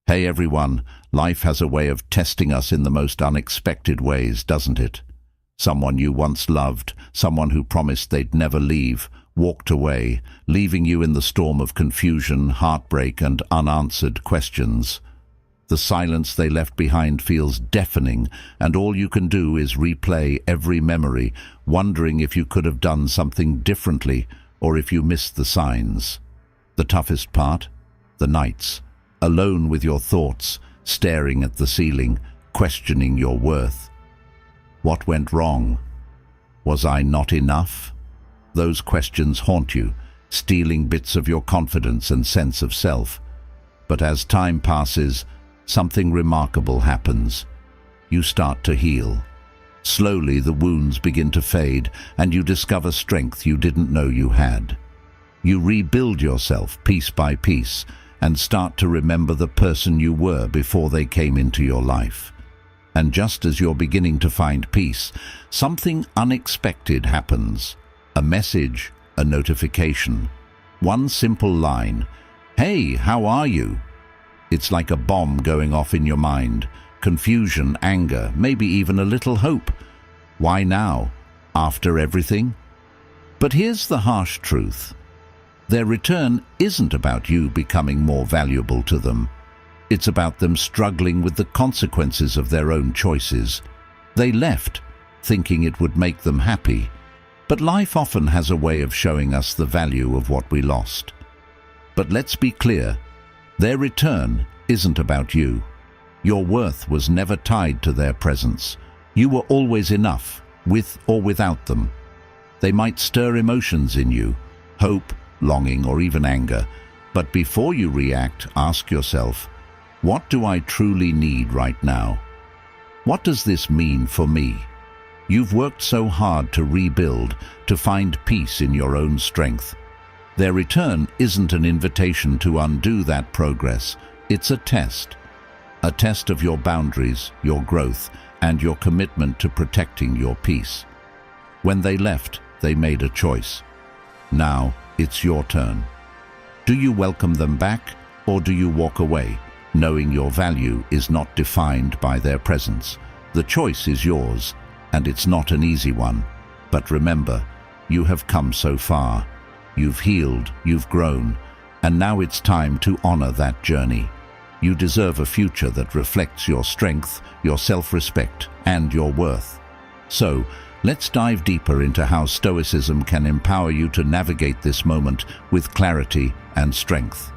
Hey everyone, life has a way of testing us in the most unexpected ways, doesn't it? Someone you once loved, someone who promised they'd never leave, walked away, leaving you in the storm of confusion, heartbreak, and unanswered questions. The silence they left behind feels deafening, and all you can do is replay every memory, wondering if you could have done something differently or if you missed the signs. The toughest part? The nights. Alone with your thoughts, staring at the ceiling, questioning your worth. What went wrong? Was I not enough? Those questions haunt you, stealing bits of your confidence and sense of self. But as time passes, something remarkable happens. You start to heal. Slowly the wounds begin to fade, and you discover strength you didn't know you had. You rebuild yourself piece by piece, and start to remember the person you were before they came into your life. And just as you're beginning to find peace, something unexpected happens. A message, a notification. One simple line, "Hey, how are you?" It's like a bomb going off in your mind. Confusion, anger, maybe even a little hope. Why now? After everything? But here's the harsh truth. Their return isn't about you becoming more valuable to them. It's about them struggling with the consequences of their own choices. They left, thinking it would make them happy. But life often has a way of showing us the value of what we lost. But let's be clear, their return isn't about you. Your worth was never tied to their presence. You were always enough, with or without them. They might stir emotions in you, hope, longing, or even anger. But before you react, ask yourself, what do I truly need right now? What does this mean for me? You've worked so hard to rebuild, to find peace in your own strength. Their return isn't an invitation to undo that progress. It's a test of your boundaries, your growth, and your commitment to protecting your peace. When they left, they made a choice. Now, it's your turn. Do you welcome them back, or do you walk away, knowing your value is not defined by their presence? The choice is yours, and it's not an easy one. But remember, you have come so far. You've healed, you've grown, and now it's time to honor that journey. You deserve a future that reflects your strength, your self-respect, and your worth. So, let's dive deeper into how Stoicism can empower you to navigate this moment with clarity and strength.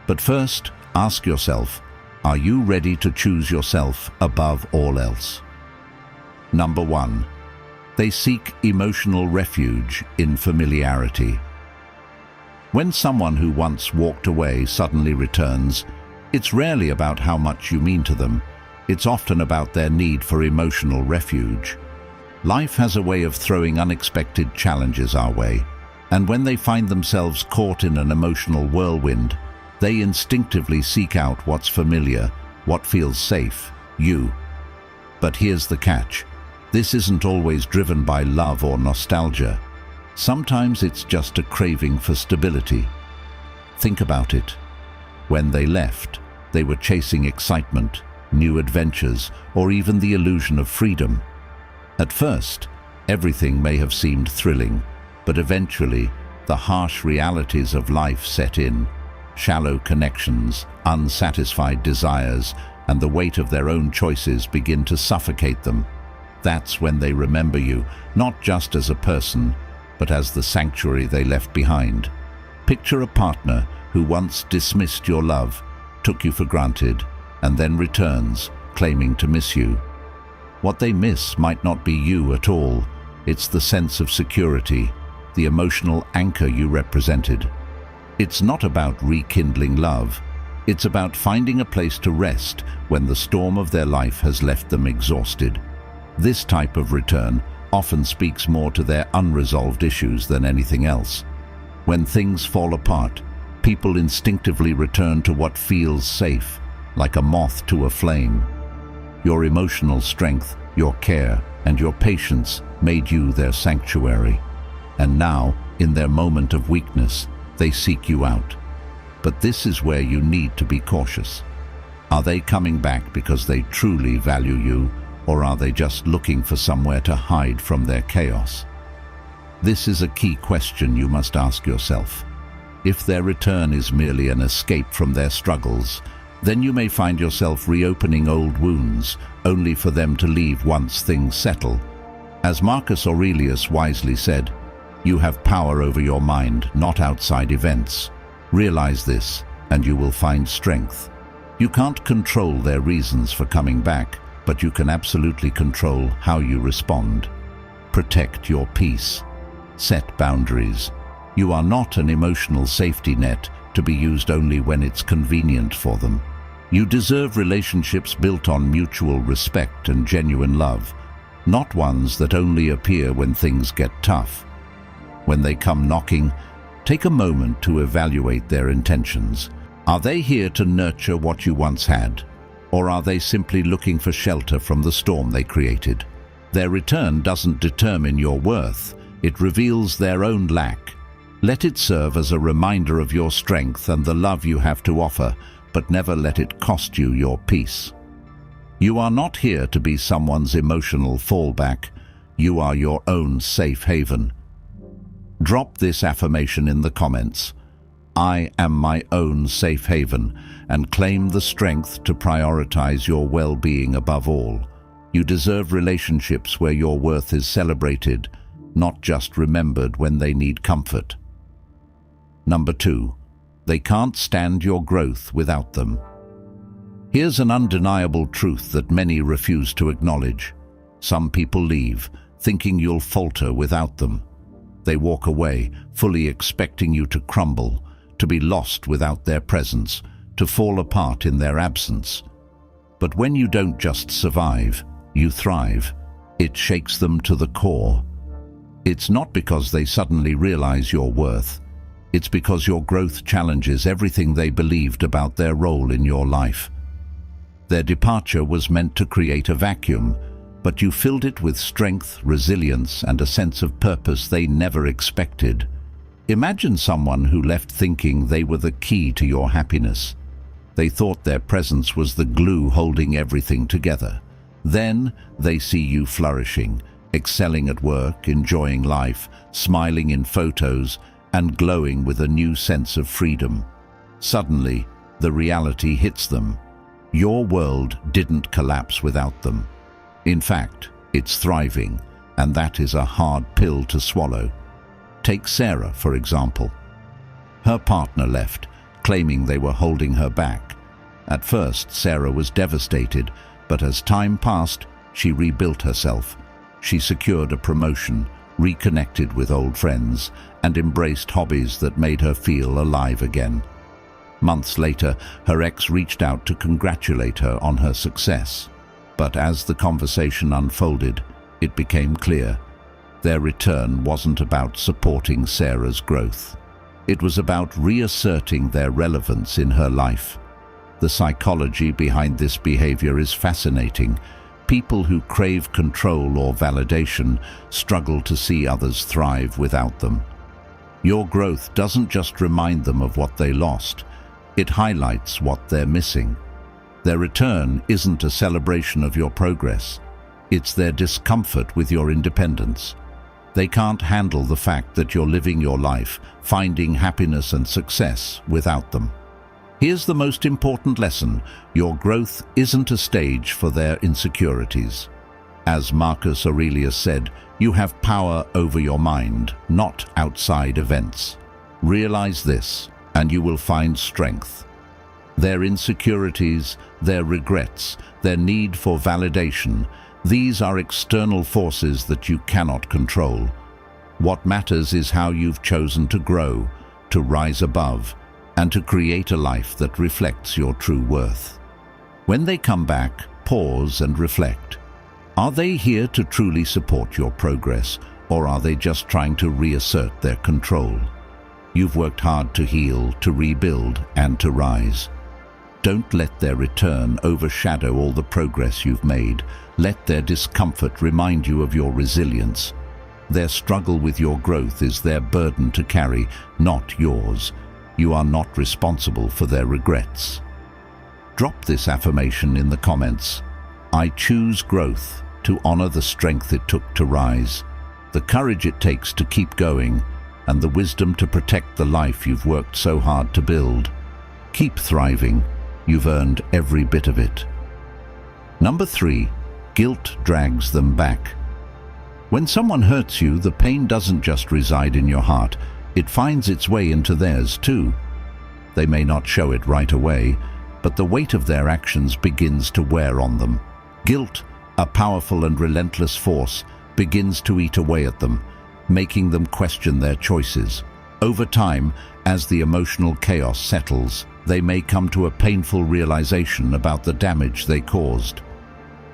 But first, ask yourself, are you ready to choose yourself above all else? Number 1. They seek emotional refuge in familiarity. When someone who once walked away suddenly returns, it's rarely about how much you mean to them. It's often about their need for emotional refuge. Life has a way of throwing unexpected challenges our way, and when they find themselves caught in an emotional whirlwind, they instinctively seek out what's familiar, what feels safe, you. But here's the catch. This isn't always driven by love or nostalgia. Sometimes it's just a craving for stability. Think about it. When they left, they were chasing excitement, new adventures, or even the illusion of freedom. At first, everything may have seemed thrilling, but eventually, the harsh realities of life set in. Shallow connections, unsatisfied desires, and the weight of their own choices begin to suffocate them. That's when they remember you, not just as a person, but as the sanctuary they left behind. Picture a partner who once dismissed your love, took you for granted, and then returns, claiming to miss you. What they miss might not be you at all. It's the sense of security, the emotional anchor you represented. It's not about rekindling love. It's about finding a place to rest when the storm of their life has left them exhausted. This type of return often speaks more to their unresolved issues than anything else. When things fall apart, people instinctively return to what feels safe, like a moth to a flame. Your emotional strength, your care, and your patience made you their sanctuary. And now, in their moment of weakness, they seek you out. But this is where you need to be cautious. Are they coming back because they truly value you, or are they just looking for somewhere to hide from their chaos? This is a key question you must ask yourself. If their return is merely an escape from their struggles, then you may find yourself reopening old wounds, only for them to leave once things settle. As Marcus Aurelius wisely said, "You have power over your mind, not outside events. Realize this, and you will find strength." You can't control their reasons for coming back, but you can absolutely control how you respond. Protect your peace. Set boundaries. You are not an emotional safety net to be used only when it's convenient for them. You deserve relationships built on mutual respect and genuine love, not ones that only appear when things get tough. When they come knocking, take a moment to evaluate their intentions. Are they here to nurture what you once had, or are they simply looking for shelter from the storm they created? Their return doesn't determine your worth, it reveals their own lack. Let it serve as a reminder of your strength and the love you have to offer, but never let it cost you your peace. You are not here to be someone's emotional fallback. You are your own safe haven. Drop this affirmation in the comments. I am my own safe haven, and claim the strength to prioritize your well-being above all. You deserve relationships where your worth is celebrated, not just remembered when they need comfort. Number 2. They can't stand your growth without them. Here's an undeniable truth that many refuse to acknowledge. Some people leave, thinking you'll falter without them. They walk away, fully expecting you to crumble, to be lost without their presence, to fall apart in their absence. But when you don't just survive, you thrive. It shakes them to the core. It's not because they suddenly realize your worth. It's because your growth challenges everything they believed about their role in your life. Their departure was meant to create a vacuum, but you filled it with strength, resilience, and a sense of purpose they never expected. Imagine someone who left thinking they were the key to your happiness. They thought their presence was the glue holding everything together. Then they see you flourishing, excelling at work, enjoying life, smiling in photos, and glowing with a new sense of freedom. Suddenly, the reality hits them. Your world didn't collapse without them. In fact, it's thriving, and that is a hard pill to swallow. Take Sarah, for example. Her partner left, claiming they were holding her back. At first, Sarah was devastated, but as time passed, she rebuilt herself. She secured a promotion, reconnected with old friends, and embraced hobbies that made her feel alive again. Months later, her ex reached out to congratulate her on her success. But as the conversation unfolded, it became clear. Their return wasn't about supporting Sarah's growth. It was about reasserting their relevance in her life. The psychology behind this behavior is fascinating. People who crave control or validation struggle to see others thrive without them. Your growth doesn't just remind them of what they lost, it highlights what they're missing. Their return isn't a celebration of your progress, it's their discomfort with your independence. They can't handle the fact that you're living your life, finding happiness and success without them. Here's the most important lesson: your growth isn't a stage for their insecurities. As Marcus Aurelius said, you have power over your mind, not outside events. Realize this, and you will find strength. Their insecurities, their regrets, their need for validation, these are external forces that you cannot control. What matters is how you've chosen to grow, to rise above, and to create a life that reflects your true worth. When they come back, pause and reflect. Are they here to truly support your progress, or are they just trying to reassert their control? You've worked hard to heal, to rebuild, and to rise. Don't let their return overshadow all the progress you've made. Let their discomfort remind you of your resilience. Their struggle with your growth is their burden to carry, not yours. You are not responsible for their regrets. Drop this affirmation in the comments. I choose growth, to honor the strength it took to rise, the courage it takes to keep going, and the wisdom to protect the life you've worked so hard to build. Keep thriving. You've earned every bit of it. Number 3, guilt drags them back. When someone hurts you, the pain doesn't just reside in your heart, it finds its way into theirs too. They may not show it right away, but the weight of their actions begins to wear on them. Guilt, a powerful and relentless force, begins to eat away at them, making them question their choices. Over time, as the emotional chaos settles, they may come to a painful realization about the damage they caused.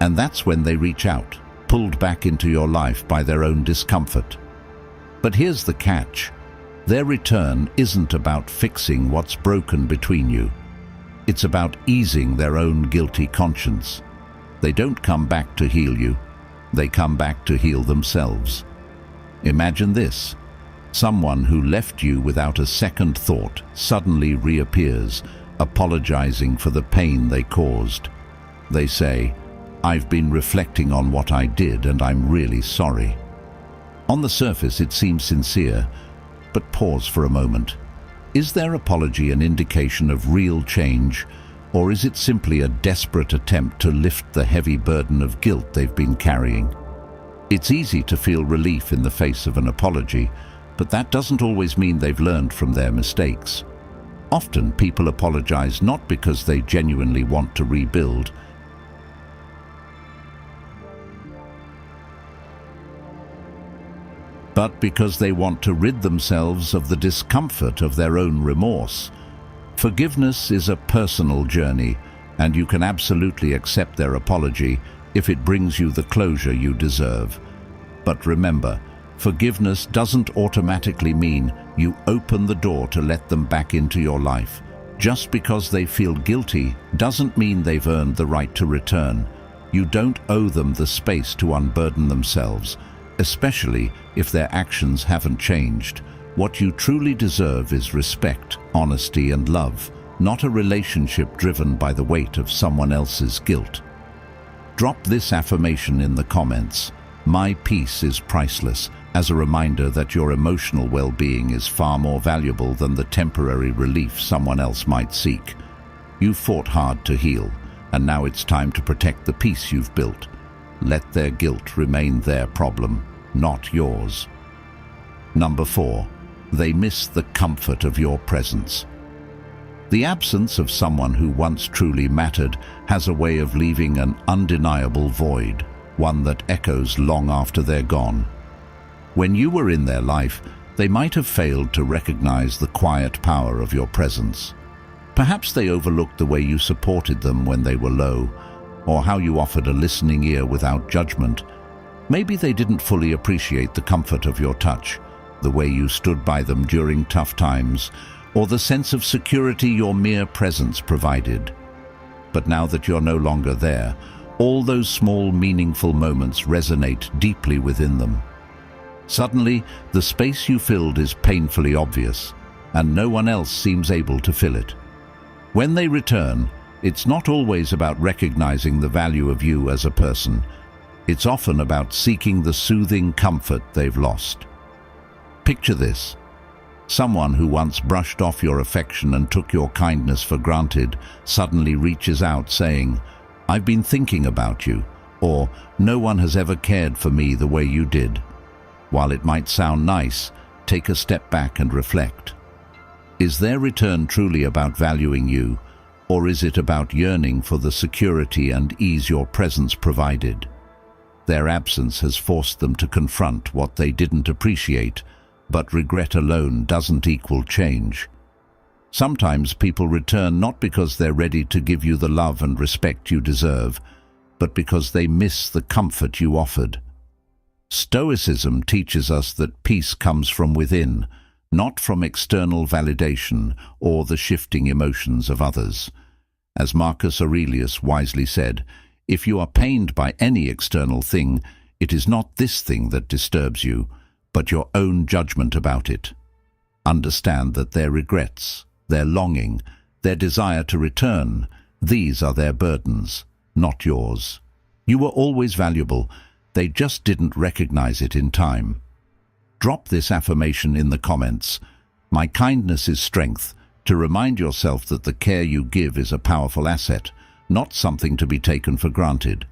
And that's when they reach out, pulled back into your life by their own discomfort. But here's the catch. Their return isn't about fixing what's broken between you. It's about easing their own guilty conscience. They don't come back to heal you. They come back to heal themselves. Imagine this. Someone who left you without a second thought suddenly reappears, apologizing for the pain they caused. They say, "I've been reflecting on what I did and I'm really sorry." On the surface it seems sincere, but pause for a moment. Is their apology an indication of real change, or is it simply a desperate attempt to lift the heavy burden of guilt they've been carrying? It's easy to feel relief in the face of an apology, but that doesn't always mean they've learned from their mistakes. Often people apologize not because they genuinely want to rebuild, but because they want to rid themselves of the discomfort of their own remorse. Forgiveness is a personal journey, and you can absolutely accept their apology if it brings you the closure you deserve. But remember, forgiveness doesn't automatically mean you open the door to let them back into your life. Just because they feel guilty doesn't mean they've earned the right to return. You don't owe them the space to unburden themselves, especially if their actions haven't changed. What you truly deserve is respect, honesty, and love, not a relationship driven by the weight of someone else's guilt. Drop this affirmation in the comments. My peace is priceless, as a reminder that your emotional well-being is far more valuable than the temporary relief someone else might seek. You fought hard to heal, and now it's time to protect the peace you've built. Let their guilt remain their problem, not yours. Number 4, they miss the comfort of your presence. The absence of someone who once truly mattered has a way of leaving an undeniable void, one that echoes long after they're gone. When you were in their life, they might have failed to recognize the quiet power of your presence. Perhaps they overlooked the way you supported them when they were low, or how you offered a listening ear without judgment. Maybe they didn't fully appreciate the comfort of your touch, the way you stood by them during tough times, or the sense of security your mere presence provided. But now that you're no longer there, all those small, meaningful moments resonate deeply within them. Suddenly, the space you filled is painfully obvious, and no one else seems able to fill it. When they return, it's not always about recognizing the value of you as a person. It's often about seeking the soothing comfort they've lost. Picture this. Someone who once brushed off your affection and took your kindness for granted suddenly reaches out saying, "I've been thinking about you," or "No one has ever cared for me the way you did." While it might sound nice, take a step back and reflect. Is their return truly about valuing you, or is it about yearning for the security and ease your presence provided? Their absence has forced them to confront what they didn't appreciate, but regret alone doesn't equal change. Sometimes people return not because they're ready to give you the love and respect you deserve, but because they miss the comfort you offered. Stoicism teaches us that peace comes from within, not from external validation or the shifting emotions of others. As Marcus Aurelius wisely said, if you are pained by any external thing, it is not this thing that disturbs you, but your own judgment about it. Understand that their regrets, their longing, their desire to return, These are their burdens, not yours. You were always valuable. They just didn't recognize it in time. Drop this affirmation in the comments. My kindness is strength, to remind yourself that the care you give is a powerful asset, not something to be taken for granted.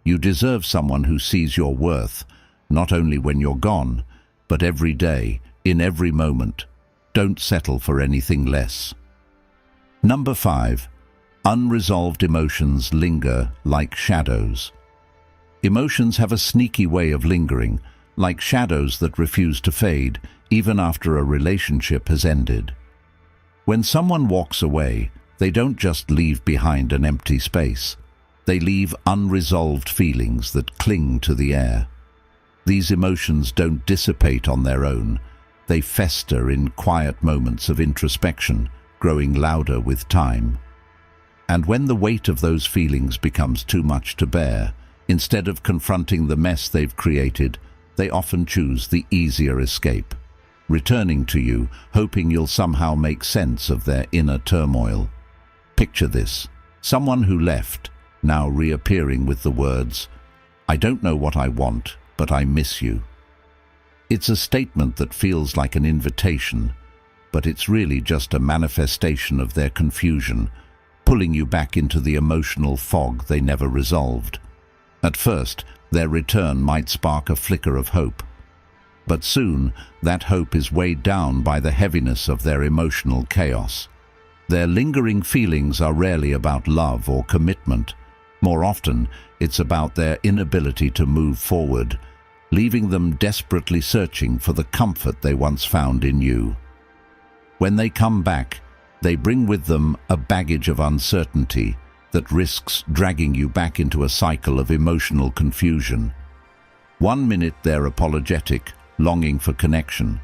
You deserve someone who sees your worth, not only when you're gone, but every day, in every moment. Don't settle for anything less. Number 5. Unresolved emotions linger like shadows. Emotions have a sneaky way of lingering, like shadows that refuse to fade, even after a relationship has ended. When someone walks away, they don't just leave behind an empty space. They leave unresolved feelings that cling to the air. These emotions don't dissipate on their own. They fester in quiet moments of introspection, growing louder with time. And when the weight of those feelings becomes too much to bear, instead of confronting the mess they've created, they often choose the easier escape, returning to you, hoping you'll somehow make sense of their inner turmoil. Picture this: someone who left, now reappearing with the words, "I don't know what I want, but I miss you." It's a statement that feels like an invitation, but it's really just a manifestation of their confusion, pulling you back into the emotional fog they never resolved. At first, their return might spark a flicker of hope. But soon, that hope is weighed down by the heaviness of their emotional chaos. Their lingering feelings are rarely about love or commitment. More often, it's about their inability to move forward, leaving them desperately searching for the comfort they once found in you. When they come back, they bring with them a baggage of uncertainty that risks dragging you back into a cycle of emotional confusion. One minute they're apologetic, longing for connection.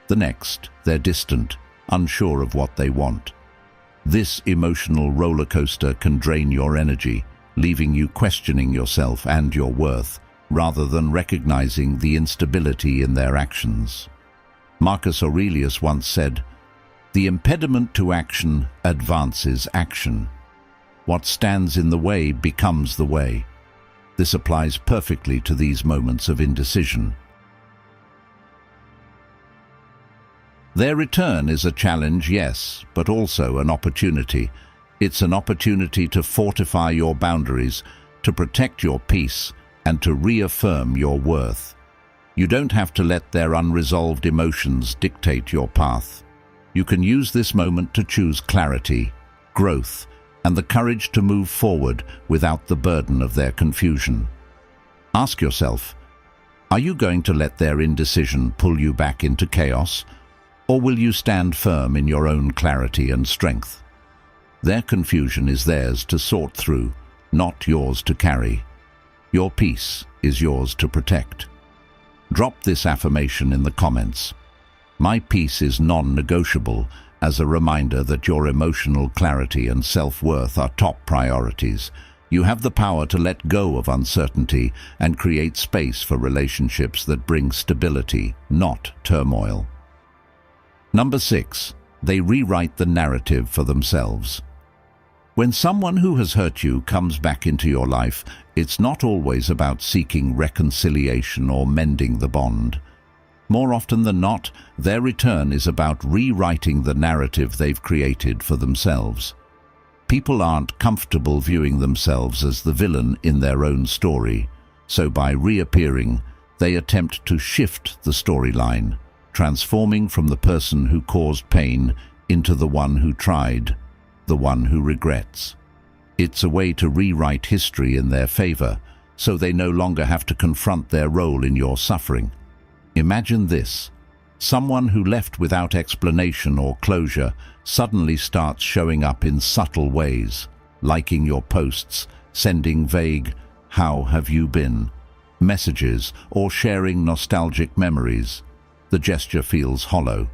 The next, they're distant, unsure of what they want. This emotional roller coaster can drain your energy, leaving you questioning yourself and your worth, rather than recognizing the instability in their actions. Marcus Aurelius once said, "The impediment to action advances action. What stands in the way becomes the way." This applies perfectly to these moments of indecision. Their return is a challenge, yes, but also an opportunity. It's an opportunity to fortify your boundaries, to protect your peace, and to reaffirm your worth. You don't have to let their unresolved emotions dictate your path. You can use this moment to choose clarity, growth, and the courage to move forward without the burden of their confusion. Ask yourself, are you going to let their indecision pull you back into chaos, or will you stand firm in your own clarity and strength? Their confusion is theirs to sort through, not yours to carry. Your peace is yours to protect. Drop this affirmation in the comments. My peace is non-negotiable, as a reminder that your emotional clarity and self-worth are top priorities. You have the power to let go of uncertainty and create space for relationships that bring stability, not turmoil. Number 6. They rewrite the narrative for themselves. When someone who has hurt you comes back into your life, it's not always about seeking reconciliation or mending the bond. More often than not, their return is about rewriting the narrative they've created for themselves. People aren't comfortable viewing themselves as the villain in their own story, so by reappearing, they attempt to shift the storyline, transforming from the person who caused pain into the one who tried, the one who regrets. It's a way to rewrite history in their favor, so they no longer have to confront their role in your suffering. Imagine this: someone who left without explanation or closure suddenly starts showing up in subtle ways, liking your posts, sending vague "How have you been?" messages, or sharing nostalgic memories. The gesture feels hollow.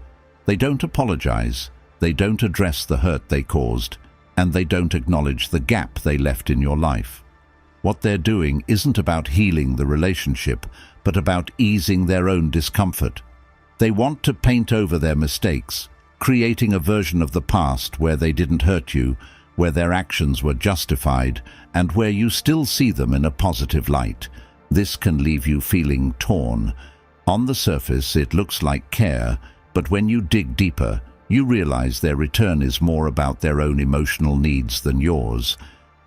They don't apologize, they don't address the hurt they caused, and they don't acknowledge the gap they left in your life. What they're doing isn't about healing the relationship, but about easing their own discomfort. They want to paint over their mistakes, creating a version of the past where they didn't hurt you, where their actions were justified, and where you still see them in a positive light. This can leave you feeling torn. On the surface, it looks like care, but when you dig deeper, you realize their return is more about their own emotional needs than yours.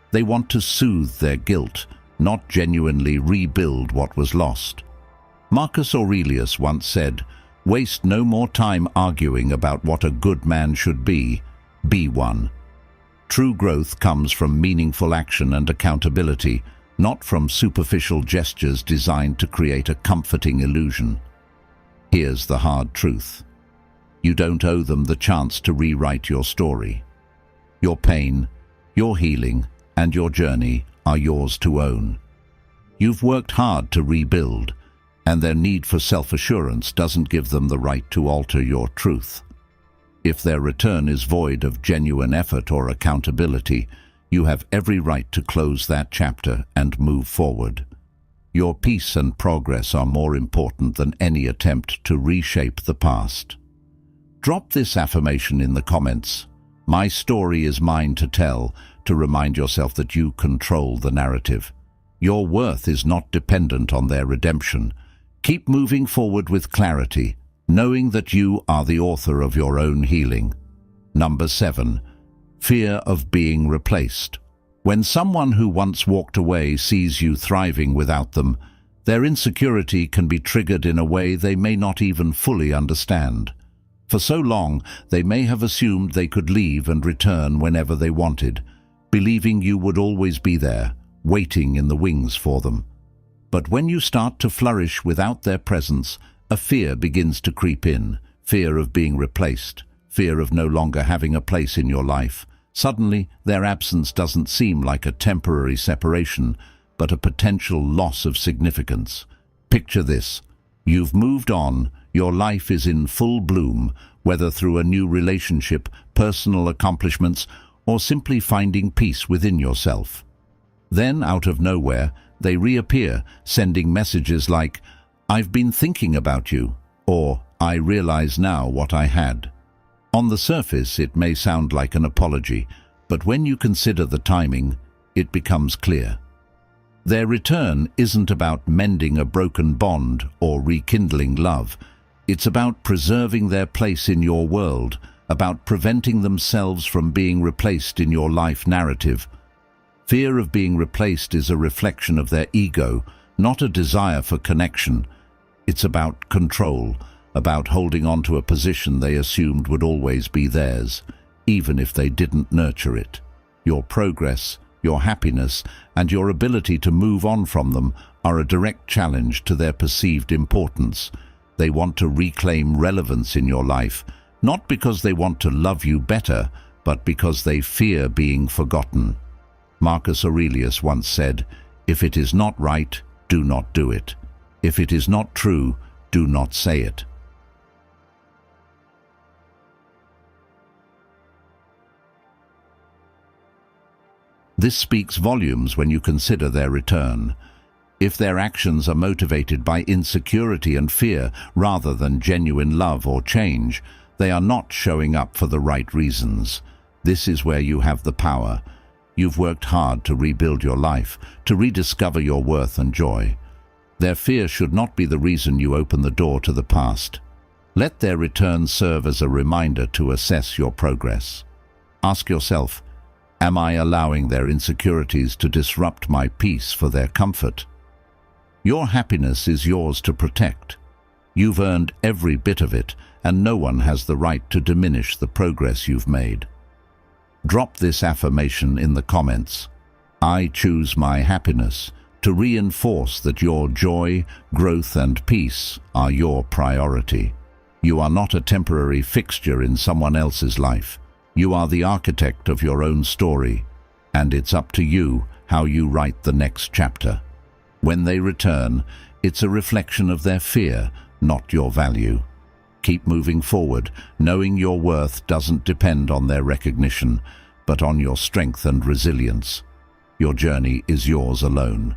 They want to soothe their guilt, not genuinely rebuild what was lost. Marcus Aurelius once said, "Waste no more time arguing about what a good man should be one." True growth comes from meaningful action and accountability, not from superficial gestures designed to create a comforting illusion. Here's the hard truth. You don't owe them the chance to rewrite your story. Your pain, your healing, and your journey are yours to own. You've worked hard to rebuild, and their need for self-assurance doesn't give them the right to alter your truth. If their return is void of genuine effort or accountability, you have every right to close that chapter and move forward. Your peace and progress are more important than any attempt to reshape the past. Drop this affirmation in the comments. My story is mine to tell, to remind yourself that you control the narrative. Your worth is not dependent on their redemption. Keep moving forward with clarity, knowing that you are the author of your own healing. Number 7. Fear of being replaced. When someone who once walked away sees you thriving without them, their insecurity can be triggered in a way they may not even fully understand. For so long, they may have assumed they could leave and return whenever they wanted, believing you would always be there, waiting in the wings for them. But when you start to flourish without their presence, a fear begins to creep in, fear of being replaced, fear of no longer having a place in your life. Suddenly, their absence doesn't seem like a temporary separation, but a potential loss of significance. Picture this. You've moved on, your life is in full bloom, whether through a new relationship, personal accomplishments, or simply finding peace within yourself. Then, out of nowhere, they reappear, sending messages like, "I've been thinking about you," or "I realize now what I had." On the surface, it may sound like an apology, but when you consider the timing, it becomes clear. Their return isn't about mending a broken bond or rekindling love. It's about preserving their place in your world, about preventing themselves from being replaced in your life narrative. Fear of being replaced is a reflection of their ego, not a desire for connection. It's about control, about holding on to a position they assumed would always be theirs, even if they didn't nurture it. Your progress, your happiness, and your ability to move on from them are a direct challenge to their perceived importance. They want to reclaim relevance in your life, not because they want to love you better, but because they fear being forgotten. Marcus Aurelius once said, "If it is not right, do not do it. If it is not true, do not say it." This speaks volumes when you consider their return. If their actions are motivated by insecurity and fear rather than genuine love or change, they are not showing up for the right reasons. This is where you have the power. You've worked hard to rebuild your life, to rediscover your worth and joy. Their fear should not be the reason you open the door to the past. Let their return serve as a reminder to assess your progress. Ask yourself, am I allowing their insecurities to disrupt my peace for their comfort? Your happiness is yours to protect. You've earned every bit of it, and no one has the right to diminish the progress you've made. Drop this affirmation in the comments. I choose my happiness, to reinforce that your joy, growth, and peace are your priority. You are not a temporary fixture in someone else's life. You are the architect of your own story, and it's up to you how you write the next chapter. When they return, it's a reflection of their fear, not your value. Keep moving forward, knowing your worth doesn't depend on their recognition, but on your strength and resilience. Your journey is yours alone.